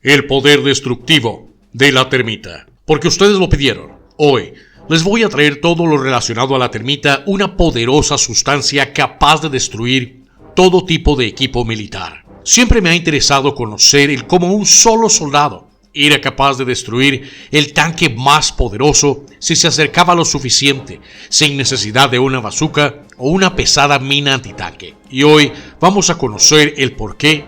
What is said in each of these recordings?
El poder destructivo de la termita. Porque ustedes lo pidieron. Hoy les voy a traer todo lo relacionado a la termita, una poderosa sustancia capaz de destruir todo tipo de equipo militar. Siempre me ha interesado conocer el cómo un solo soldado era capaz de destruir el tanque más poderoso si se acercaba lo suficiente, sin necesidad de una bazooka o una pesada mina antitanque. Y hoy vamos a conocer el por qué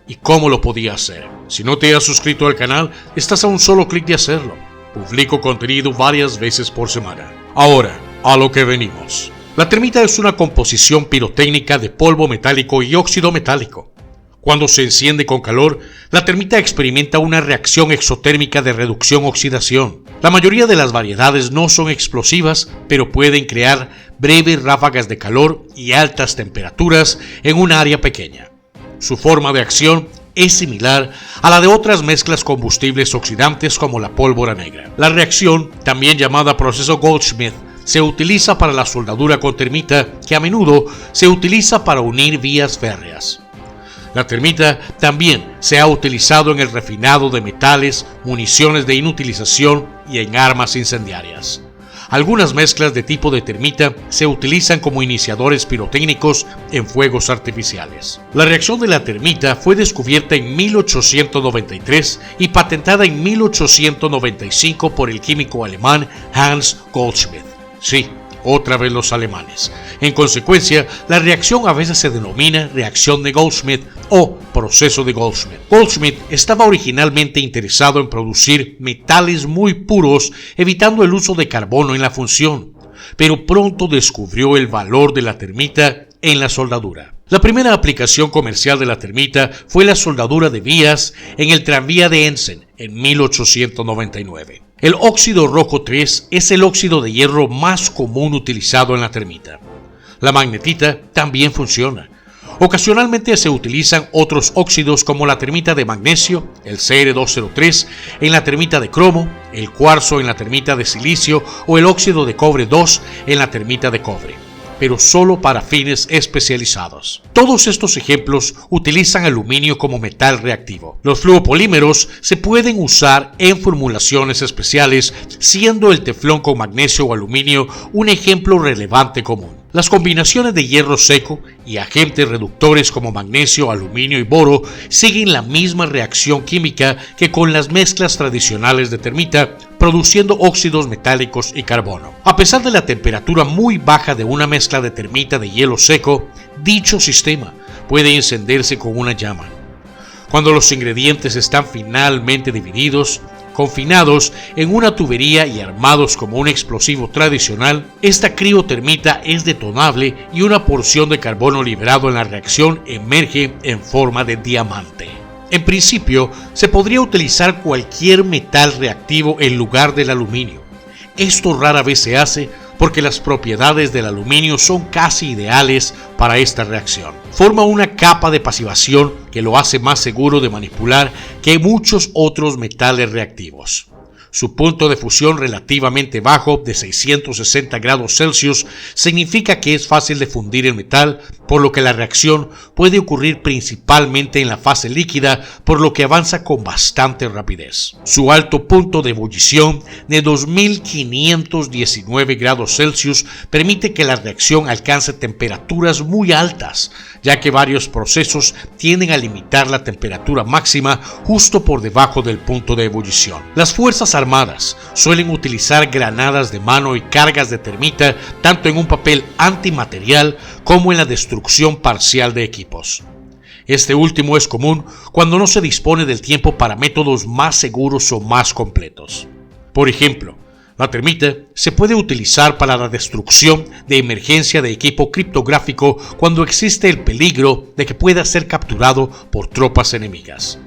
y cómo lo podía hacer. Si no te has suscrito al canal, estás a un solo clic de hacerlo. Publico contenido varias veces por semana. Ahora, a lo que venimos. La termita es una composición pirotécnica de polvo metálico y óxido metálico. Cuando se enciende con calor, la termita experimenta una reacción exotérmica de reducción-oxidación. La mayoría de las variedades no son explosivas, pero pueden crear breves ráfagas de calor y altas temperaturas en un área pequeña. Su forma de acción es similar a la de otras mezclas combustibles oxidantes como la pólvora negra. La reacción, también llamada proceso Goldschmidt, se utiliza para la soldadura con termita, que a menudo se utiliza para unir vías férreas. La termita también se ha utilizado en el refinado de metales, municiones de inutilización y en armas incendiarias. Algunas mezclas de tipo de termita se utilizan como iniciadores pirotécnicos en fuegos artificiales. La reacción de la termita fue descubierta en 1893 y patentada en 1895 por el químico alemán Hans Goldschmidt. Sí, otra vez los alemanes. En consecuencia, la reacción a veces se denomina reacción de Goldschmidt o proceso de Goldschmidt. Goldschmidt estaba originalmente interesado en producir metales muy puros, evitando el uso de carbono en la función, pero pronto descubrió el valor de la termita en la soldadura. La primera aplicación comercial de la termita fue la soldadura de vías en el tranvía de Essen en 1899. El óxido rojo 3 es el óxido de hierro más común utilizado en la termita. La magnetita también funciona. Ocasionalmente se utilizan otros óxidos como la termita de magnesio, el Cr203, en la termita de cromo, el cuarzo en la termita de silicio o el óxido de cobre 2 en la termita de cobre, pero solo para fines especializados. Todos estos ejemplos utilizan aluminio como metal reactivo. Los fluopolímeros se pueden usar en formulaciones especiales, siendo el teflón con magnesio o aluminio un ejemplo relevante común. Las combinaciones de hierro seco y agentes reductores como magnesio, aluminio y boro siguen la misma reacción química que con las mezclas tradicionales de termita, produciendo óxidos metálicos y carbono. A pesar de la temperatura muy baja de una mezcla de termita de hielo seco, dicho sistema puede encenderse con una llama. Cuando los ingredientes están finalmente divididos, confinados en una tubería y armados como un explosivo tradicional, esta criotermita es detonable y una porción de carbono liberado en la reacción emerge en forma de diamante. En principio, se podría utilizar cualquier metal reactivo en lugar del aluminio. Esto rara vez se hace porque las propiedades del aluminio son casi ideales para esta reacción. Forma una capa de pasivación que lo hace más seguro de manipular que muchos otros metales reactivos. Su punto de fusión relativamente bajo de 660 grados Celsius significa que es fácil de fundir el metal, por lo que la reacción puede ocurrir principalmente en la fase líquida, por lo que avanza con bastante rapidez. Su alto punto de ebullición de 2519 grados Celsius permite que la reacción alcance temperaturas muy altas, ya que varios procesos tienden a limitar la temperatura máxima justo por debajo del punto de ebullición. Las fuerzas armadas suelen utilizar granadas de mano y cargas de termita tanto en un papel antimaterial como en la destrucción parcial de equipos. Este último es común cuando no se dispone del tiempo para métodos más seguros o más completos. Por ejemplo, la termita se puede utilizar para la destrucción de emergencia de equipo criptográfico cuando existe el peligro de que pueda ser capturado por tropas enemigas.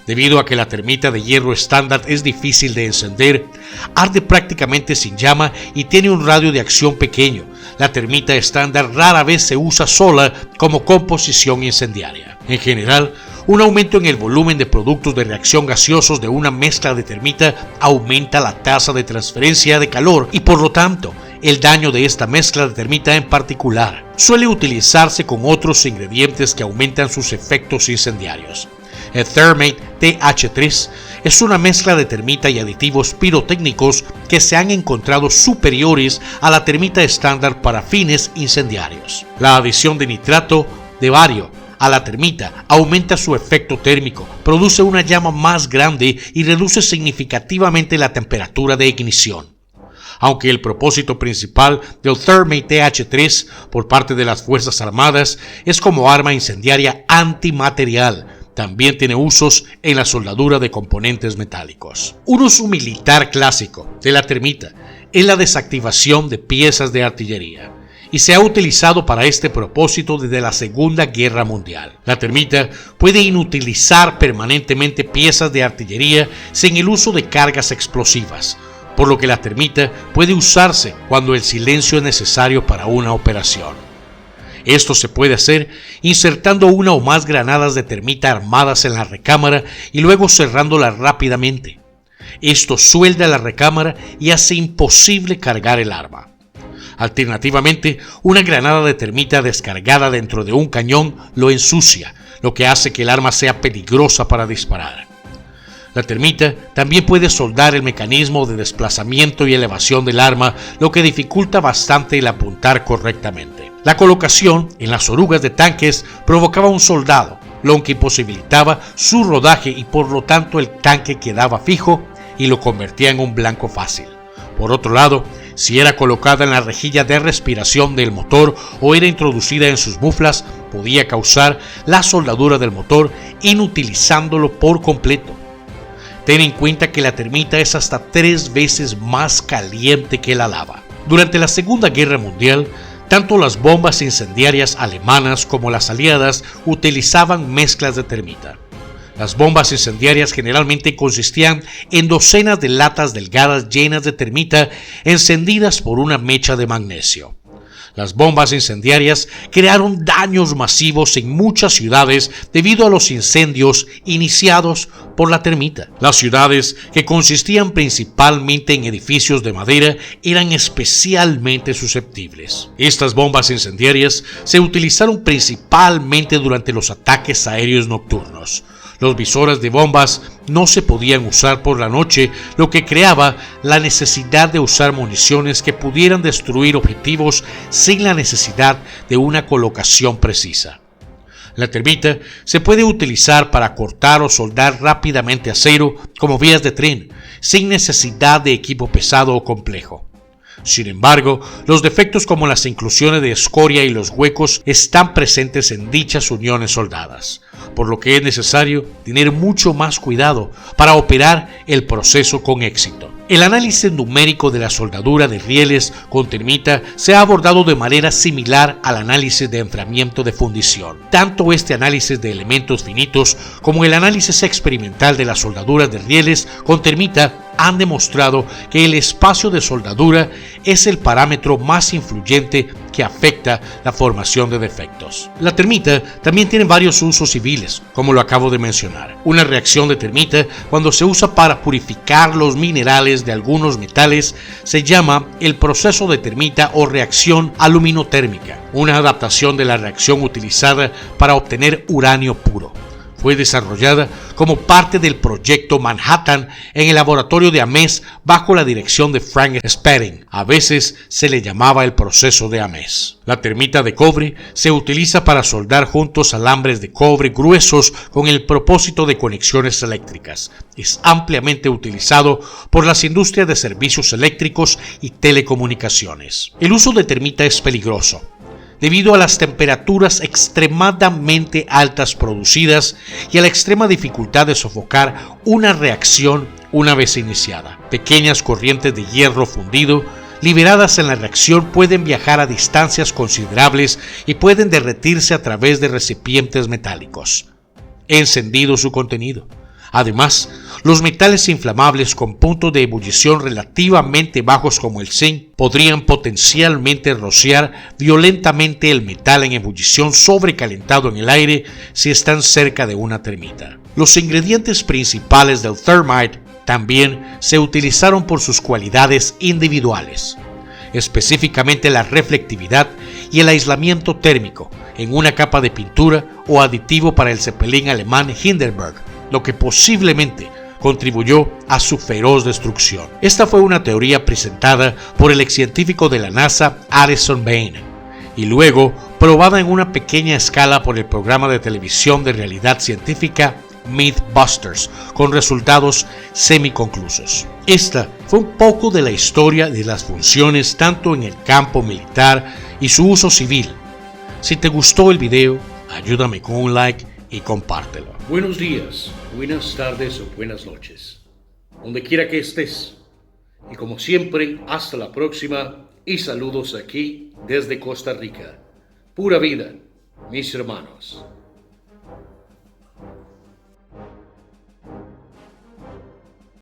Debido a que la termita de hierro estándar es difícil de encender, arde prácticamente sin llama y tiene un radio de acción pequeño. La termita estándar rara vez se usa sola como composición incendiaria. En general, un aumento en el volumen de productos de reacción gaseosos de una mezcla de termita aumenta la tasa de transferencia de calor y por lo tanto el daño de esta mezcla de termita en particular. Suele utilizarse con otros ingredientes que aumentan sus efectos incendiarios. El Thermite TH3 es una mezcla de termita y aditivos pirotécnicos que se han encontrado superiores a la termita estándar para fines incendiarios. La adición de nitrato de bario a la termita aumenta su efecto térmico, produce una llama más grande y reduce significativamente la temperatura de ignición. Aunque el propósito principal del Thermite TH3 por parte de las Fuerzas Armadas es como arma incendiaria antimaterial, también tiene usos en la soldadura de componentes metálicos. Un uso militar clásico de la termita es la desactivación de piezas de artillería, y se ha utilizado para este propósito desde la Segunda Guerra Mundial. La termita puede inutilizar permanentemente piezas de artillería sin el uso de cargas explosivas, por lo que la termita puede usarse cuando el silencio es necesario para una operación. Esto se puede hacer insertando una o más granadas de termita armadas en la recámara y luego cerrándola rápidamente. Esto suelda la recámara y hace imposible cargar el arma. Alternativamente, una granada de termita descargada dentro de un cañón lo ensucia, lo que hace que el arma sea peligrosa para disparar. La termita también puede soldar el mecanismo de desplazamiento y elevación del arma, lo que dificulta bastante el apuntar correctamente. La colocación en las orugas de tanques provocaba un soldado, lo que imposibilitaba su rodaje y por lo tanto el tanque quedaba fijo y lo convertía en un blanco fácil. Por otro lado, si era colocada en la rejilla de respiración del motor o era introducida en sus muflas, podía causar la soldadura del motor inutilizándolo por completo. Ten en cuenta que la termita es hasta 3 veces más caliente que la lava. Durante la Segunda Guerra Mundial, tanto las bombas incendiarias alemanas como las aliadas utilizaban mezclas de termita. Las bombas incendiarias generalmente consistían en docenas de latas delgadas llenas de termita encendidas por una mecha de magnesio. Las bombas incendiarias crearon daños masivos en muchas ciudades debido a los incendios iniciados por la termita. Las ciudades, que consistían principalmente en edificios de madera, eran especialmente susceptibles. Estas bombas incendiarias se utilizaron principalmente durante los ataques aéreos nocturnos. Los visores de bombas no se podían usar por la noche, lo que creaba la necesidad de usar municiones que pudieran destruir objetivos sin la necesidad de una colocación precisa. La termita se puede utilizar para cortar o soldar rápidamente acero como vías de tren, sin necesidad de equipo pesado o complejo. Sin embargo, los defectos como las inclusiones de escoria y los huecos están presentes en dichas uniones soldadas, por lo que es necesario tener mucho más cuidado para operar el proceso con éxito. El análisis numérico de la soldadura de rieles con termita se ha abordado de manera similar al análisis de enfriamiento de fundición. Tanto este análisis de elementos finitos como el análisis experimental de las soldaduras de rieles con termita han demostrado que el espacio de soldadura es el parámetro más influyente que afecta la formación de defectos. La termita también tiene varios usos civiles, como lo acabo de mencionar. Una reacción de termita, cuando se usa para purificar los minerales de algunos metales, se llama el proceso de termita o reacción aluminotérmica, una adaptación de la reacción utilizada para obtener uranio puro. Fue desarrollada como parte del proyecto Manhattan en el laboratorio de Ames bajo la dirección de Frank Spedding. A veces se le llamaba el proceso de Ames. La termita de cobre se utiliza para soldar juntos alambres de cobre gruesos con el propósito de conexiones eléctricas. Es ampliamente utilizado por las industrias de servicios eléctricos y telecomunicaciones. El uso de termita es peligroso debido a las temperaturas extremadamente altas producidas y a la extrema dificultad de sofocar una reacción una vez iniciada. Pequeñas corrientes de hierro fundido liberadas en la reacción pueden viajar a distancias considerables y pueden derretirse a través de recipientes metálicos, encendido su contenido. Además, los metales inflamables con puntos de ebullición relativamente bajos como el zinc podrían potencialmente rociar violentamente el metal en ebullición sobrecalentado en el aire si están cerca de una termita. Los ingredientes principales del Thermite también se utilizaron por sus cualidades individuales, específicamente la reflectividad y el aislamiento térmico en una capa de pintura o aditivo para el Zeppelin alemán Hindenburg, lo que posiblemente contribuyó a su feroz destrucción. Esta fue una teoría presentada por el excientífico de la NASA Addison Bain y luego probada en una pequeña escala por el programa de televisión de realidad científica Mythbusters, con resultados semiconclusos. Esta fue un poco de la historia de las funciones tanto en el campo militar y su uso civil. Si te gustó el video, ayúdame con un like y compártelo. Buenos días, buenas tardes o buenas noches, donde quiera que estés. Y como siempre, hasta la próxima y saludos aquí desde Costa Rica. Pura vida, mis hermanos.